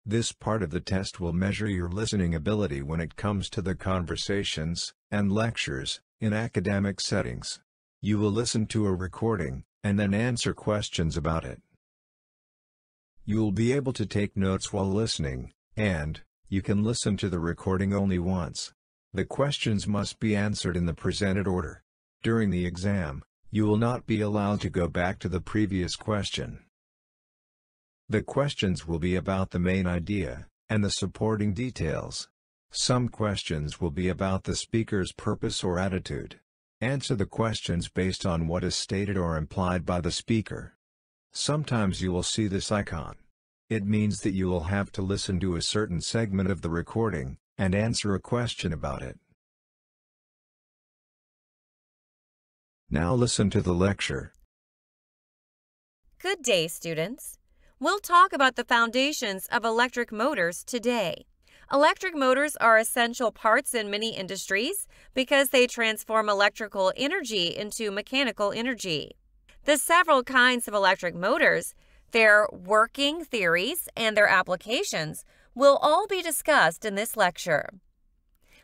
This part of the test will measure your listening ability when it comes to the conversations and lectures in academic settings. You will listen to a recording and then answer questions about it. You will be able to take notes while listening, and you can listen to the recording only once. The questions must be answered in the presented order. During the exam, you will not be allowed to go back to the previous question. The questions will be about the main idea and the supporting details. Some questions will be about the speaker's purpose or attitude. Answer the questions based on what is stated or implied by the speaker. Sometimes you will see this icon. It means that you will have to listen to a certain segment of the recording and answer a question about it. Now listen to the lecture. Good day, students. We'll talk about the foundations of electric motors today. Electric motors are essential parts in many industries because they transform electrical energy into mechanical energy. The several kinds of electric motors, their working theories, and their applications will all be discussed in this lecture.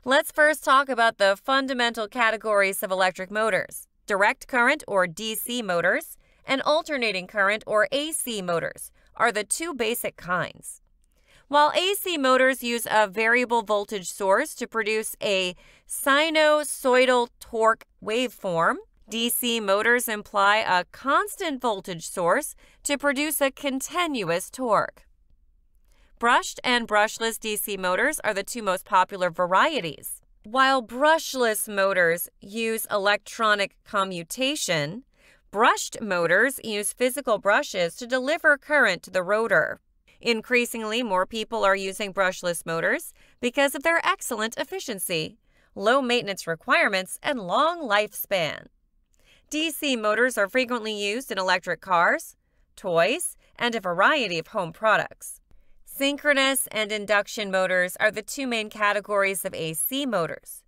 Let's first talk about the fundamental categories of electric motors: direct current or DC motors and alternating current or AC motors are the two basic kinds. While AC motors use a variable voltage source to produce a sinusoidal torque waveform, DC motors imply a constant voltage source to produce a continuous torque. Brushed and brushless DC motors are the two most popular varieties. While brushless motors use electronic commutation, brushed motors use physical brushes to deliver current to the rotor. Increasingly, more people are using brushless motors because of their excellent efficiency, low maintenance requirements, and long lifespan. DC motors are frequently used in electric cars, toys, and a variety of home products. Synchronous and induction motors are the two main categories of AC motors.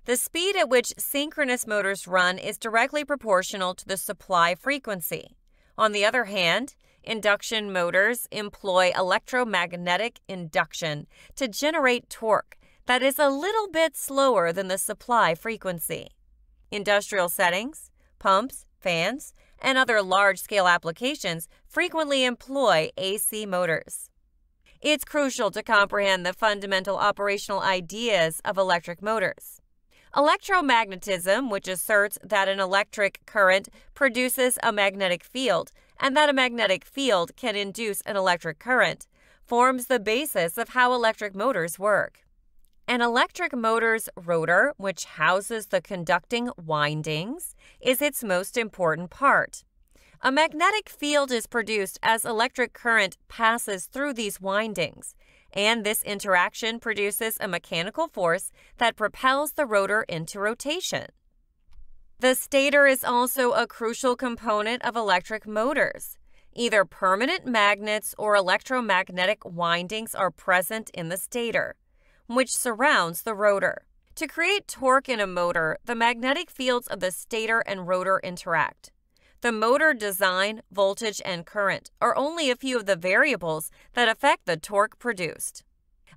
The speed at which synchronous motors run is directly proportional to the supply frequency. On the other hand, induction motors employ electromagnetic induction to generate torque that is a little bit slower than the supply frequency. Industrial settings, pumps, fans, and other large-scale applications frequently employ AC motors. It's crucial to comprehend the fundamental operational ideas of electric motors. Electromagnetism, which asserts that an electric current produces a magnetic field and that a magnetic field can induce an electric current, forms the basis of how electric motors work. An electric motor's rotor, which houses the conducting windings, is its most important part. A magnetic field is produced as electric current passes through these windings, and this interaction produces a mechanical force that propels the rotor into rotation. The stator is also a crucial component of electric motors. Either permanent magnets or electromagnetic windings are present in the stator, which surrounds the rotor. To create torque in a motor, the magnetic fields of the stator and rotor interact. The motor design, voltage, and current are only a few of the variables that affect the torque produced.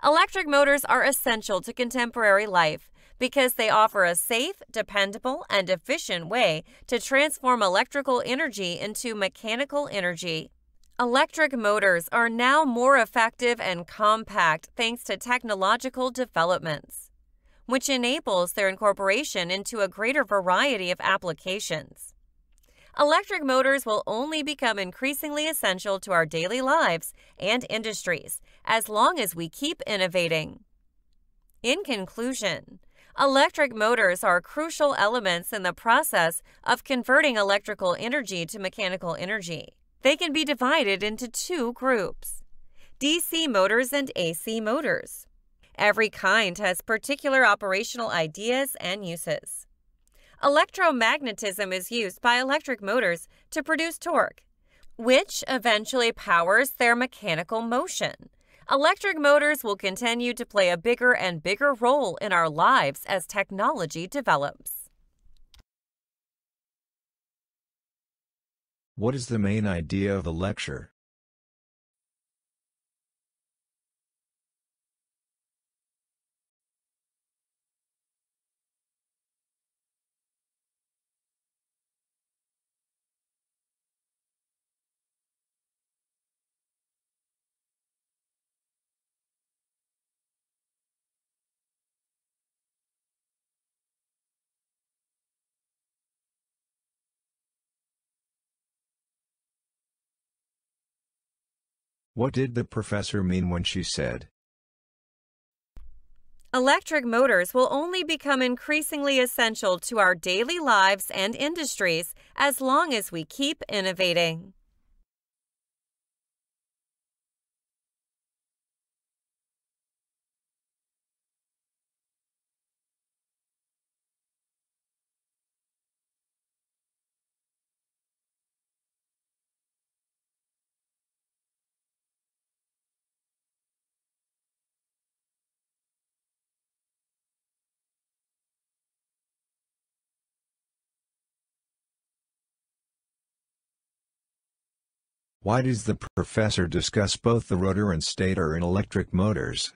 Electric motors are essential to contemporary life because they offer a safe, dependable, and efficient way to transform electrical energy into mechanical energy. Electric motors are now more effective and compact thanks to technological developments, which enables their incorporation into a greater variety of applications. Electric motors will only become increasingly essential to our daily lives and industries as long as we keep innovating. In conclusion, electric motors are crucial elements in the process of converting electrical energy to mechanical energy. They can be divided into two groups: DC motors and AC motors. Every kind has particular operational ideas and uses. Electromagnetism is used by electric motors to produce torque, which eventually powers their mechanical motion. Electric motors will continue to play a bigger and bigger role in our lives as technology develops. What is the main idea of the lecture? What did the professor mean when she said, Electric motors will only become increasingly essential to our daily lives and industries as long as we keep innovating? why does the professor discuss both the rotor and stator in electric motors?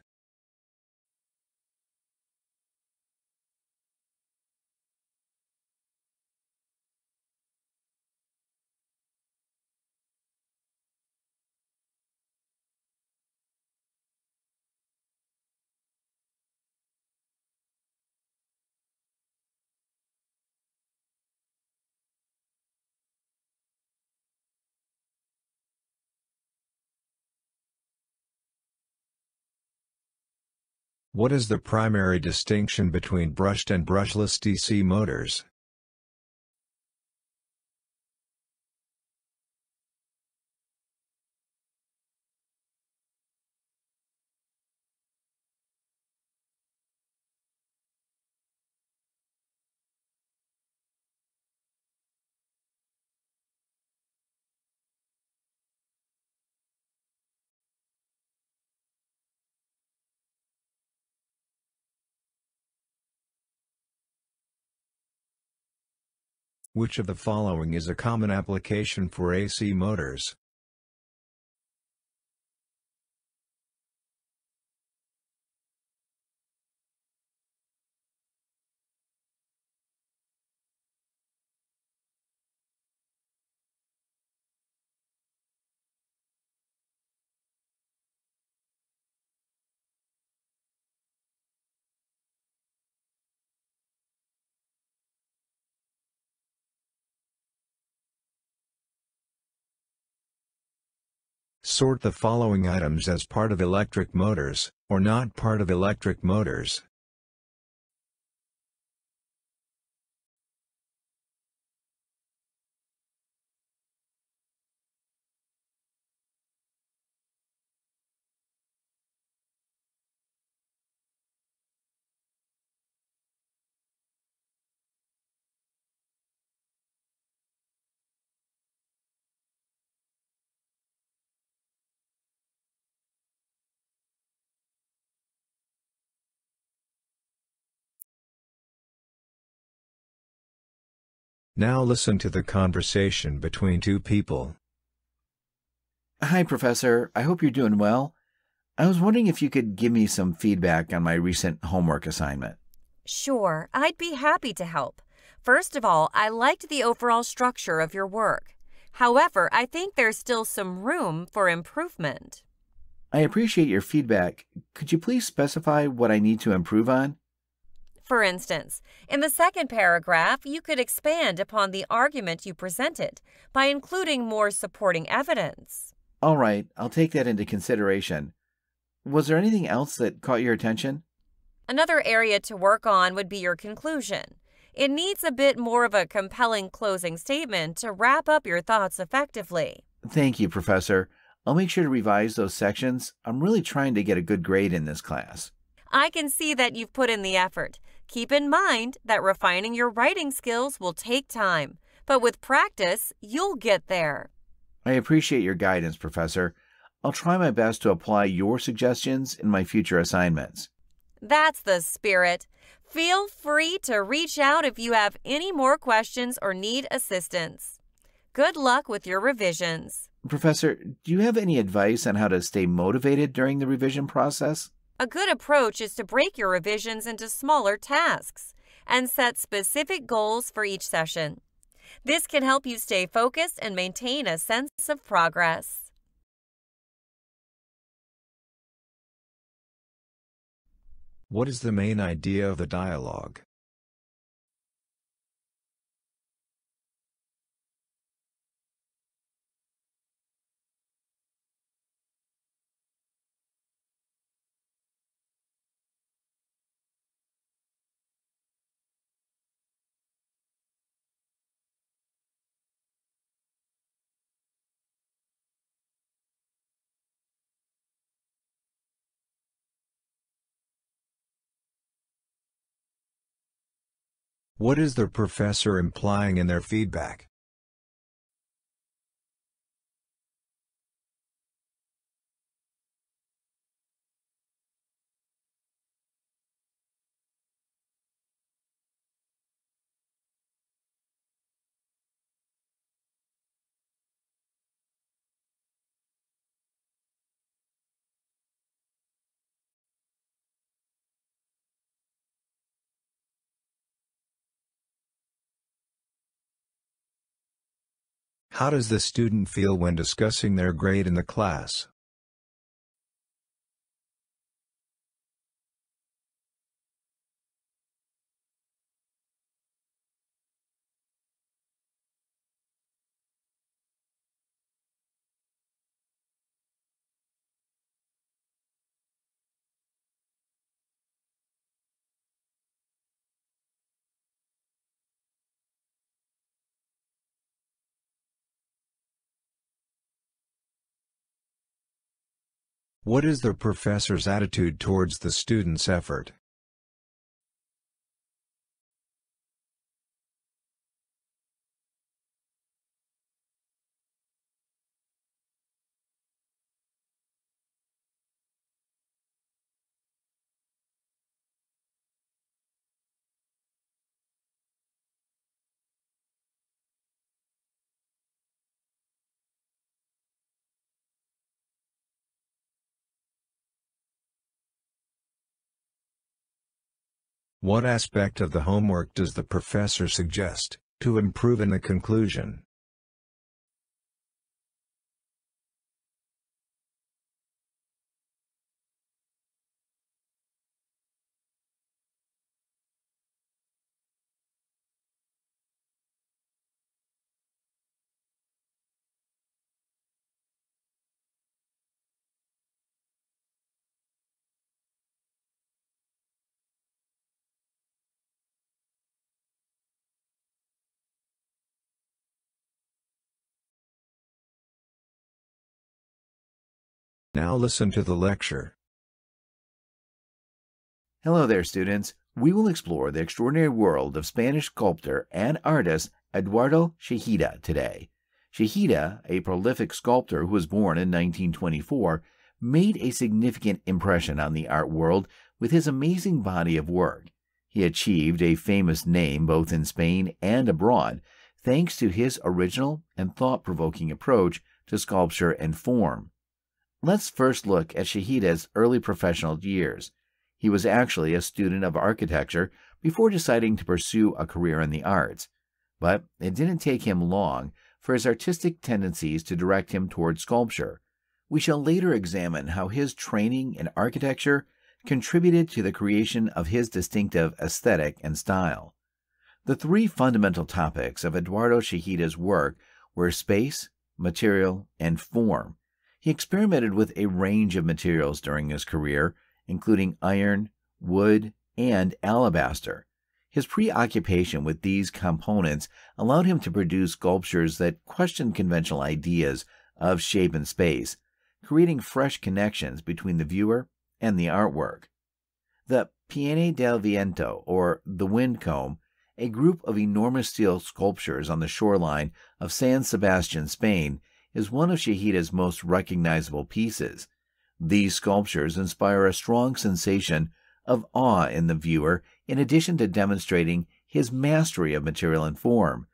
What is the primary distinction between brushed and brushless DC motors? Which of the following is a common application for AC motors? Sort the following items as part of electric motors, or not part of electric motors. Now listen to the conversation between two people. Hi, Professor. I hope you're doing well. I was wondering if you could give me some feedback on my recent homework assignment. Sure, I'd be happy to help. First of all, I liked the overall structure of your work. However, I think there's still some room for improvement. I appreciate your feedback. Could you please specify what I need to improve on? For instance, in the second paragraph, you could expand upon the argument you presented by including more supporting evidence. All right, I'll take that into consideration. Was there anything else that caught your attention? Another area to work on would be your conclusion. It needs a bit more of a compelling closing statement to wrap up your thoughts effectively. Thank you, Professor. I'll make sure to revise those sections. I'm really trying to get a good grade in this class. I can see that you've put in the effort. Keep in mind that refining your writing skills will take time, but with practice, you'll get there. I appreciate your guidance, Professor. I'll try my best to apply your suggestions in my future assignments. That's the spirit. Feel free to reach out if you have any more questions or need assistance. Good luck with your revisions. Professor, do you have any advice on how to stay motivated during the revision process? A good approach is to break your revisions into smaller tasks and set specific goals for each session. This can help you stay focused and maintain a sense of progress. What is the main idea of the dialogue? What is the professor implying in their feedback? How does the student feel when discussing their grade in the class? What is the professor's attitude towards the student's effort? What aspect of the homework does the professor suggest to improve in the conclusion? Now listen to the lecture. Hello there, students. We will explore the extraordinary world of Spanish sculptor and artist Eduardo Chejida today. Chejida, a prolific sculptor who was born in 1924, made a significant impression on the art world with his amazing body of work. He achieved a famous name both in Spain and abroad, thanks to his original and thought-provoking approach to sculpture and form. Let's first look at Chejida's early professional years. He was actually a student of architecture before deciding to pursue a career in the arts. But it didn't take him long for his artistic tendencies to direct him toward sculpture. We shall later examine how his training in architecture contributed to the creation of his distinctive aesthetic and style. The three fundamental topics of Eduardo Chejida's work were space, material, and form. He experimented with a range of materials during his career, including iron, wood, and alabaster. His preoccupation with these components allowed him to produce sculptures that questioned conventional ideas of shape and space, creating fresh connections between the viewer and the artwork. The Piene del Viento, or the Wind Comb, a group of enormous steel sculptures on the shoreline of San Sebastian, Spain, is one of Chejida's most recognizable pieces. These sculptures inspire a strong sensation of awe in the viewer, in addition to demonstrating his mastery of material and form.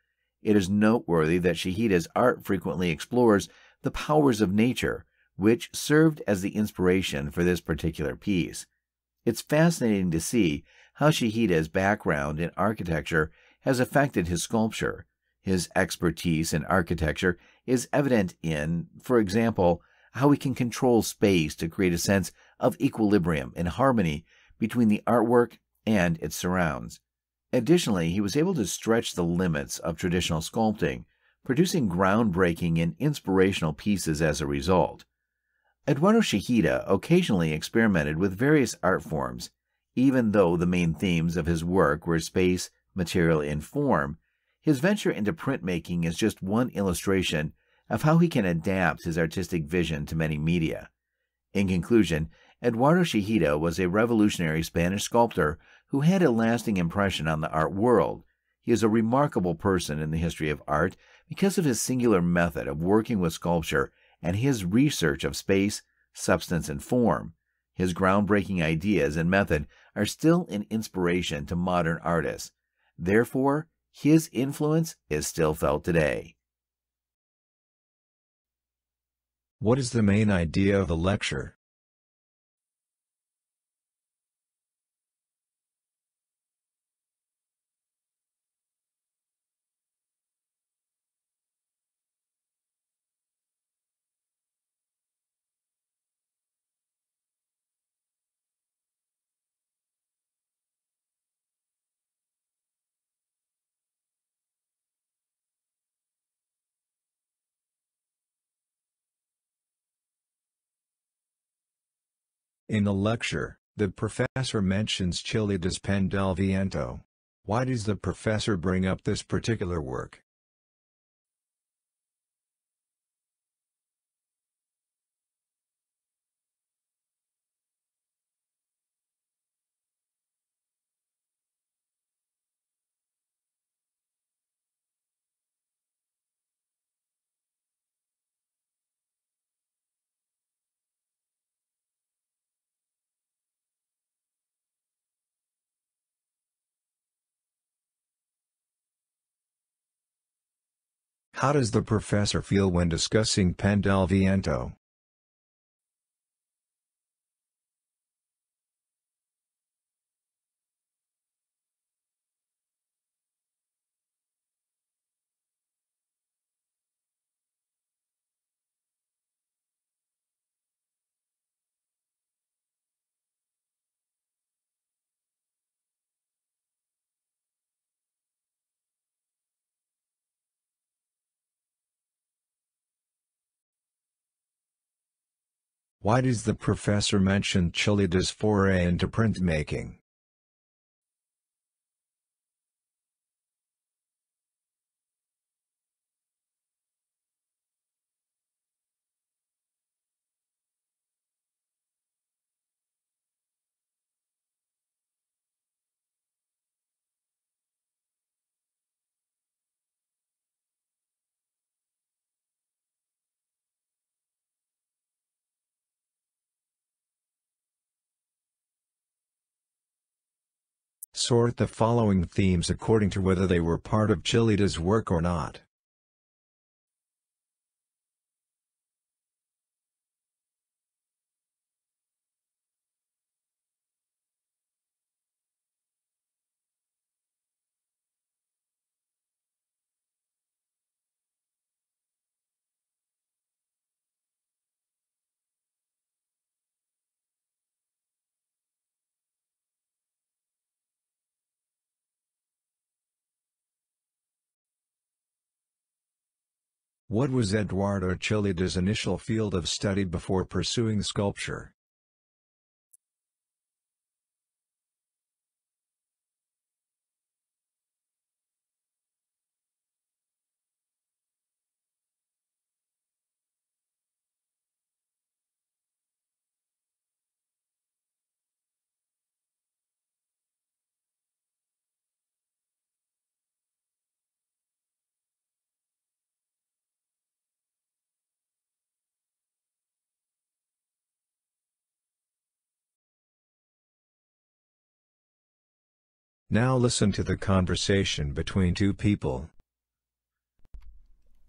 It is noteworthy that Chejida's art frequently explores the powers of nature, which served as the inspiration for this particular piece. It's fascinating to see how Chejida's background in architecture has affected his sculpture. His expertise in architecture is evident in, for example, how he can control space to create a sense of equilibrium and harmony between the artwork and its surrounds. Additionally, he was able to stretch the limits of traditional sculpting, producing groundbreaking and inspirational pieces as a result. Eduardo Chejida occasionally experimented with various art forms. Even though the main themes of his work were space, material, and form, his venture into printmaking is just one illustration of how he can adapt his artistic vision to many media. In conclusion, Eduardo Chejida was a revolutionary Spanish sculptor who had a lasting impression on the art world. He is a remarkable person in the history of art because of his singular method of working with sculpture and his research of space, substance, and form. His groundbreaking ideas and method are still an inspiration to modern artists. Therefore, his influence is still felt today. What is the main idea of a lecture? In a lecture, the professor mentions Chilida's Pen del Viento. Why does the professor bring up this particular work? How does the professor feel when discussing Pen del Viento? Why does the professor mention Chilida's foray into printmaking? Sort the following themes according to whether they were part of Chilida's work or not. What was Eduardo Chilida's initial field of study before pursuing sculpture? Now listen to the conversation between two people.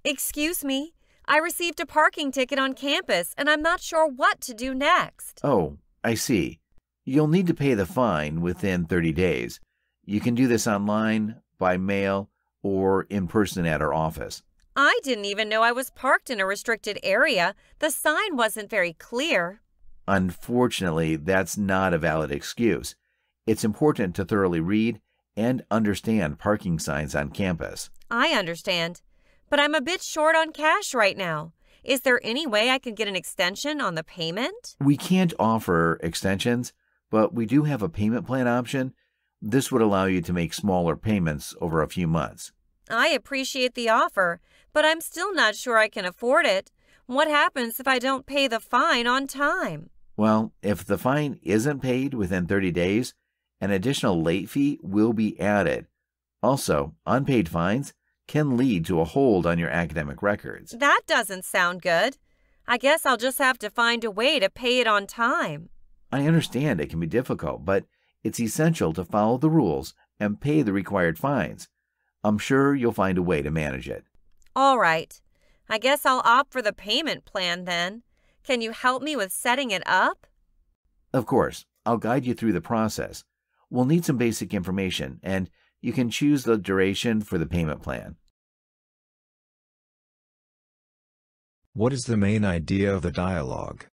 Excuse me, I received a parking ticket on campus and I'm not sure what to do next. Oh, I see. You'll need to pay the fine within 30 days. You can do this online, by mail, or in person at our office. I didn't even know I was parked in a restricted area. The sign wasn't very clear. Unfortunately, that's not a valid excuse. It's important to thoroughly read and understand parking signs on campus. I understand, but I'm a bit short on cash right now. Is there any way I can get an extension on the payment? We can't offer extensions, but we do have a payment plan option. This would allow you to make smaller payments over a few months. I appreciate the offer, but I'm still not sure I can afford it. What happens if I don't pay the fine on time? Well, if the fine isn't paid within 30 days, an additional late fee will be added. Also, unpaid fines can lead to a hold on your academic records. That doesn't sound good. I guess I'll just have to find a way to pay it on time. I understand it can be difficult, but it's essential to follow the rules and pay the required fines. I'm sure you'll find a way to manage it. All right. I guess I'll opt for the payment plan then. Can you help me with setting it up? Of course, I'll guide you through the process. We'll need some basic information, and you can choose the duration for the payment plan. What is the main idea of the dialogue?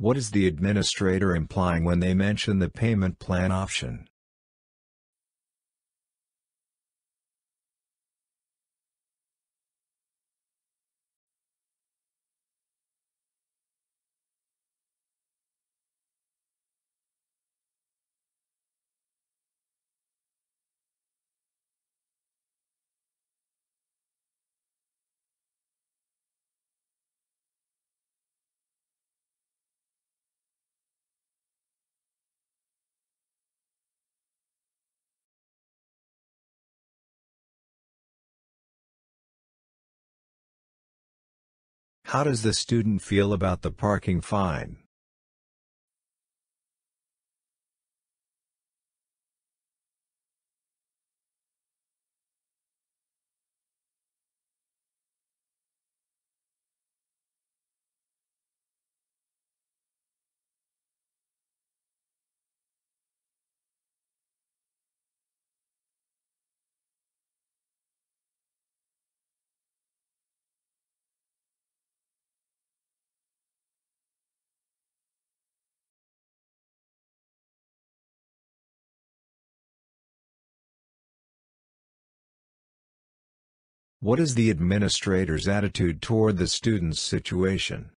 What is the administrator implying when they mention the payment plan option? How does the student feel about the parking fine? What is the administrator's attitude toward the student's situation?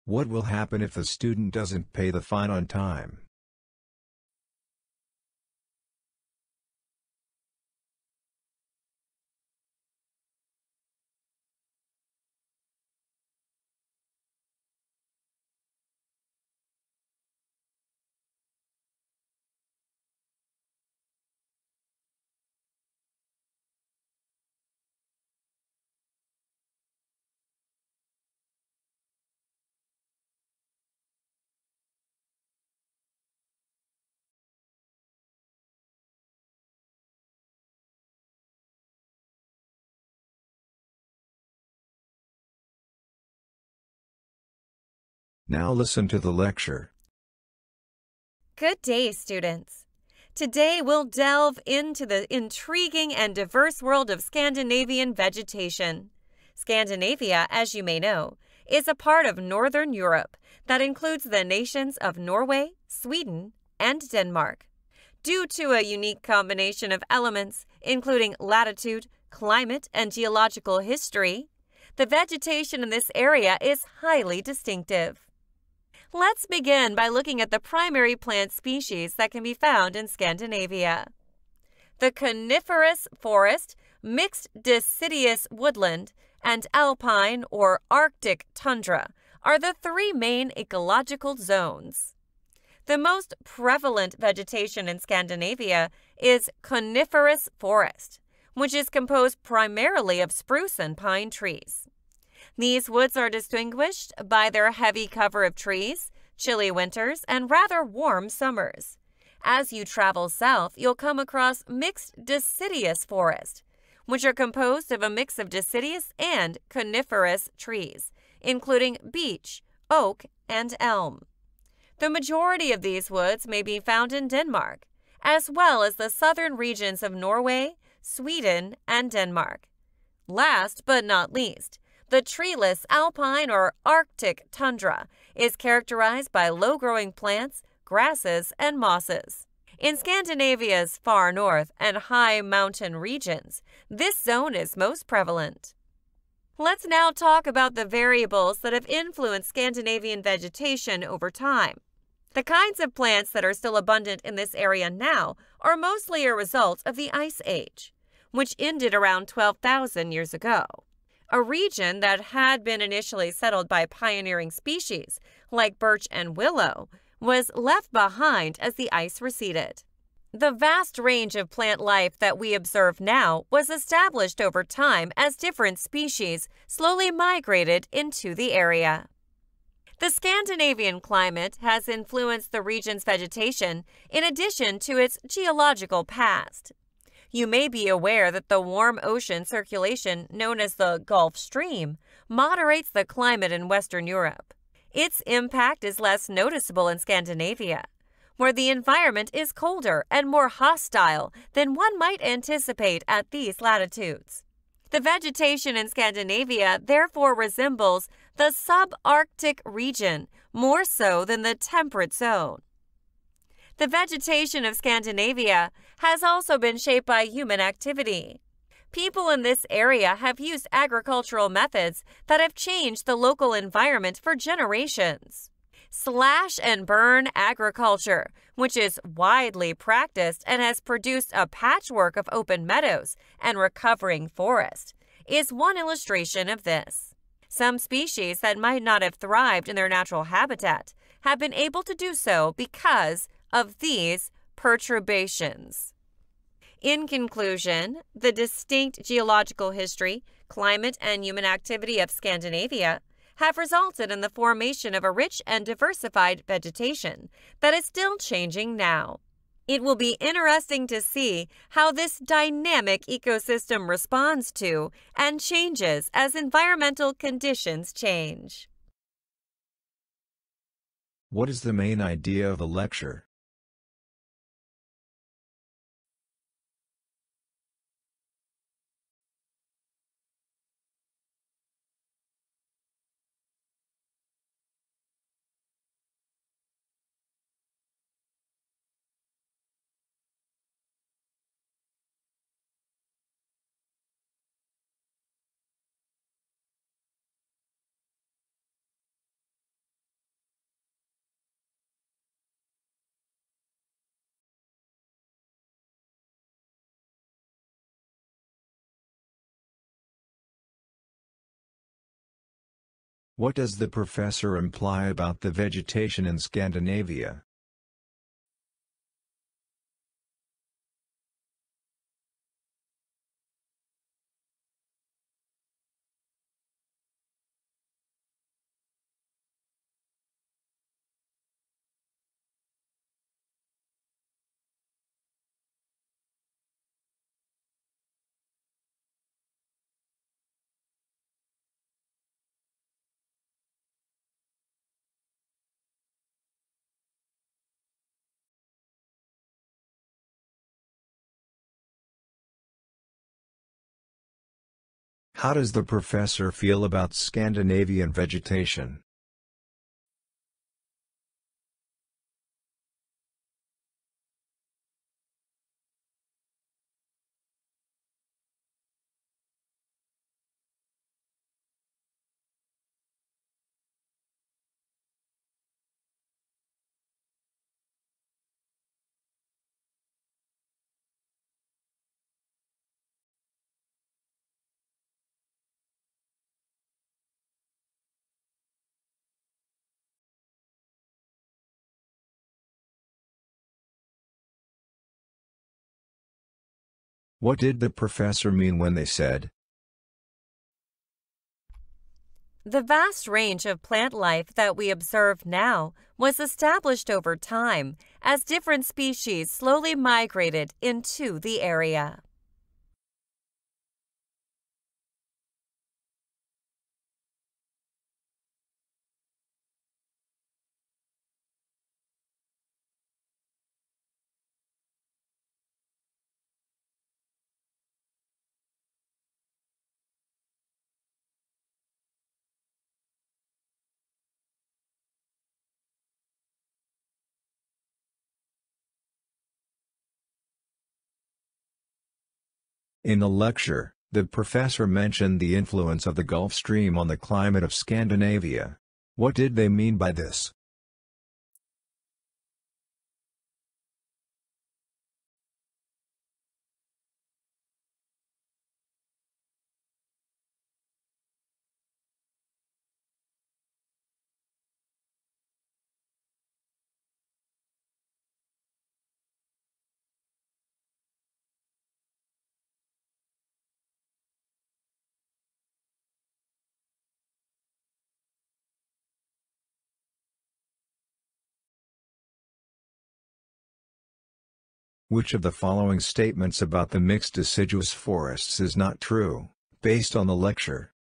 What will happen if the student doesn't pay the fine on time? Now listen to the lecture. Good day, students. Today we'll delve into the intriguing and diverse world of Scandinavian vegetation. Scandinavia, as you may know, is a part of Northern Europe that includes the nations of Norway, Sweden, and Denmark. Due to a unique combination of elements, including latitude, climate, and geological history, the vegetation in this area is highly distinctive. Let's begin by looking at the primary plant species that can be found in Scandinavia. The coniferous forest, mixed deciduous woodland, and alpine or Arctic tundra are the three main ecological zones. The most prevalent vegetation in Scandinavia is coniferous forest, which is composed primarily of spruce and pine trees. These woods are distinguished by their heavy cover of trees, chilly winters, and rather warm summers. As you travel south, you'll come across mixed deciduous forest, which are composed of a mix of deciduous and coniferous trees, including beech, oak, and elm. The majority of these woods may be found in Denmark, as well as the southern regions of Norway, Sweden, and Denmark. Last but not least, the treeless alpine or Arctic tundra is characterized by low-growing plants, grasses, and mosses. In Scandinavia's far north and high mountain regions, this zone is most prevalent. Let's now talk about the variables that have influenced Scandinavian vegetation over time. The kinds of plants that are still abundant in this area now are mostly a result of the Ice Age, which ended around 12,000 years ago. A region that had been initially settled by pioneering species, like birch and willow, was left behind as the ice receded. The vast range of plant life that we observe now was established over time as different species slowly migrated into the area. The Scandinavian climate has influenced the region's vegetation in addition to its geological past. You may be aware that the warm ocean circulation known as the Gulf Stream moderates the climate in Western Europe. Its impact is less noticeable in Scandinavia, where the environment is colder and more hostile than one might anticipate at these latitudes. The vegetation in Scandinavia therefore resembles the subarctic region more so than the temperate zone. The vegetation of Scandinavia has also been shaped by human activity. People in this area have used agricultural methods that have changed the local environment for generations. Slash and burn agriculture, which is widely practiced and has produced a patchwork of open meadows and recovering forest, is one illustration of this. Some species that might not have thrived in their natural habitat have been able to do so because of these perturbations. In conclusion, the distinct geological history, climate, and human activity of Scandinavia have resulted in the formation of a rich and diversified vegetation that is still changing now. It will be interesting to see how this dynamic ecosystem responds to and changes as environmental conditions change. What is the main idea of a lecture? What does the professor imply about the vegetation in Scandinavia? How does the professor feel about Scandinavian vegetation? What did the professor mean when they said, The vast range of plant life that we observe now was established over time as different species slowly migrated into the area. in the lecture, the professor mentioned the influence of the Gulf Stream on the climate of Scandinavia. What did they mean by this? Which of the following statements about the mixed deciduous forests is not true, based on the lecture?